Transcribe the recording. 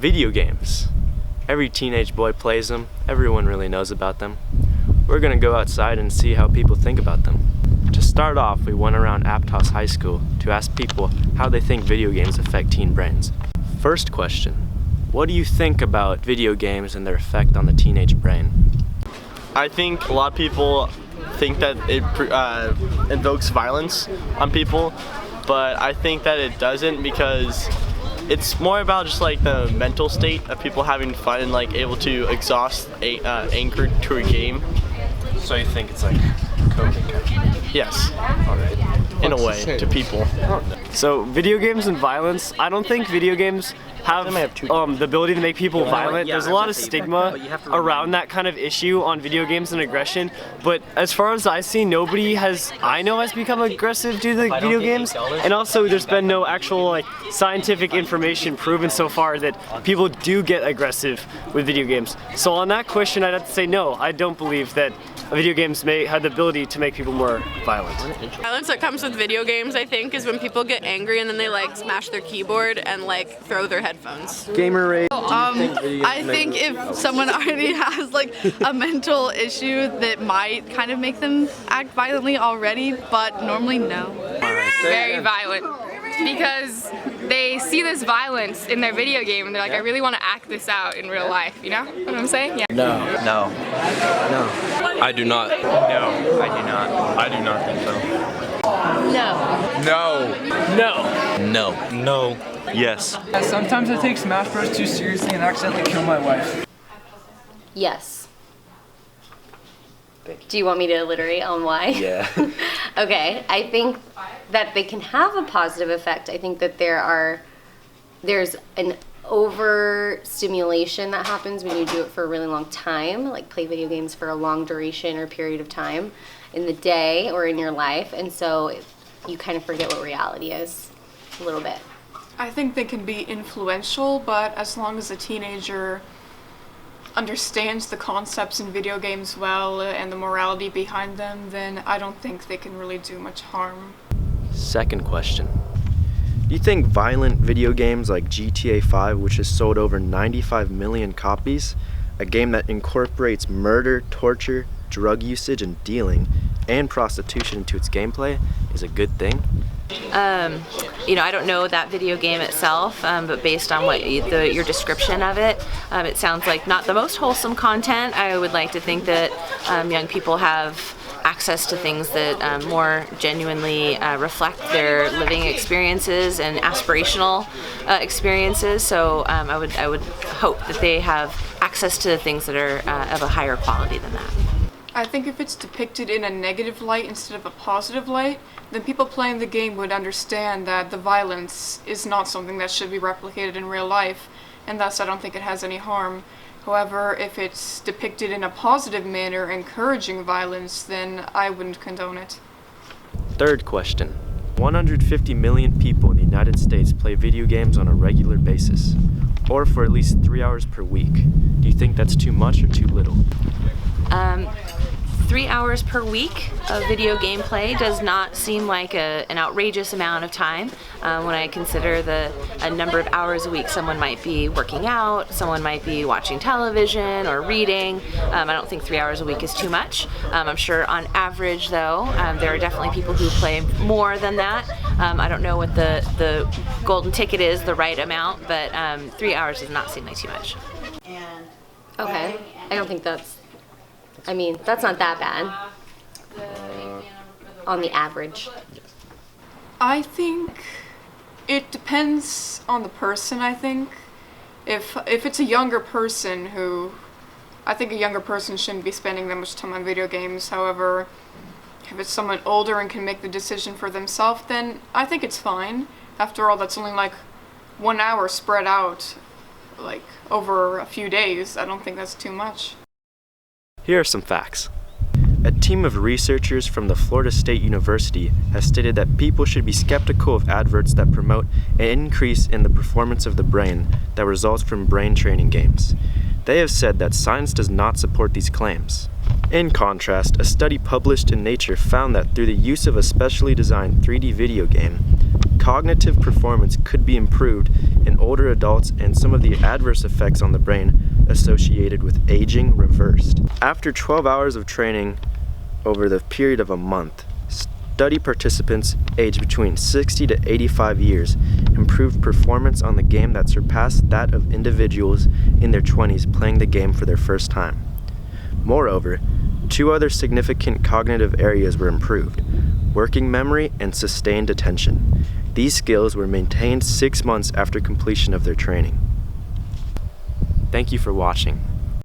Video games. Every teenage boy plays them. Everyone really knows about them. We're gonna go outside and see how people think about them. To start off, we went around Aptos High School to ask people how they think video games affect teen brains. First question, what do you think about video games and their effect on the teenage brain? I think a lot of people think that it invokes violence on people, but I think that it doesn't, because it's more about just like the mental state of people having fun and like able to exhaust anger to a game. So you think it's like coping? Yes. Alright. In a way, to people. So video games and violence, I don't think video games have the ability to make people violent. There's a lot of stigma around that kind of issue on video games and aggression, but as far as I see, nobody I know has become aggressive due to the video games, and also there's been no actual like scientific information proven so far that people do get aggressive with video games. So on that question, I'd have to say no, I don't believe that video games may have the ability to make people more violent. Violence that comes with video games, I think, is when people get angry and then they like smash their keyboard and like throw their headphones. Gamer rage. I think if someone already has like a mental issue that might kind of make them act violently already, but normally no. Very violent, because they see this violence in their video game and they're like, I really want to act this out in real life, you know what I'm saying? Yeah. No. I do not. No, I do not. I do not think so. No. Yes. Sometimes I take Smash Bros. Too seriously and accidentally kill my wife. Yes. Do you want me to alliterate on why? Yeah. Okay, I think that they can have a positive effect. I think that there's an overstimulation that happens when you do it for a really long time, like play video games for a long duration or period of time in the day or in your life, and so you kind of forget what reality is a little bit. I think they can be influential, but as long as a teenager understands the concepts in video games well and the morality behind them, then I don't think they can really do much harm. Second question. Do you think violent video games like GTA 5, which has sold over 95 million copies, a game that incorporates murder, torture, drug usage, and dealing, and prostitution into its gameplay, is a good thing? I don't know that video game itself, but based on what your description of it, it sounds like not the most wholesome content. I would like to think that young people have access to things that more genuinely reflect their living experiences and aspirational experiences. So I would hope that they have access to things that are of a higher quality than that. I think if it's depicted in a negative light instead of a positive light, then people playing the game would understand that the violence is not something that should be replicated in real life, and thus I don't think it has any harm. However, if it's depicted in a positive manner, encouraging violence, then I wouldn't condone it. Third question. 150 million people in the United States play video games on a regular basis, or for at least 3 hours per week. Do you think that's too much or too little? 3 hours per week of video gameplay does not seem like an outrageous amount of time when I consider a number of hours a week someone might be working out, someone might be watching television or reading. I don't think 3 hours a week is too much. I'm sure on average though, there are definitely people who play more than that. I don't know what the golden ticket is, the right amount, but 3 hours does not seem like too much. Okay, I don't think that's not that bad on the average. I think it depends on the person, I think. If it's a younger person I think a younger person shouldn't be spending that much time on video games. However, if it's someone older and can make the decision for themselves, then I think it's fine. After all, that's only like 1 hour spread out like over a few days. I don't think that's too much. Here are some facts. A team of researchers from the Florida State University has stated that people should be skeptical of adverts that promote an increase in the performance of the brain that results from brain training games. They have said that science does not support these claims. In contrast, a study published in Nature found that through the use of a specially designed 3D video game, cognitive performance could be improved in older adults and some of the adverse effects on the brain associated with aging reversed. After 12 hours of training over the period of a month, study participants aged between 60 to 85 years improved performance on the game that surpassed that of individuals in their 20s playing the game for their first time. Moreover, 2 other significant cognitive areas were improved: working memory and sustained attention. These skills were maintained 6 months after completion of their training. Thank you for watching.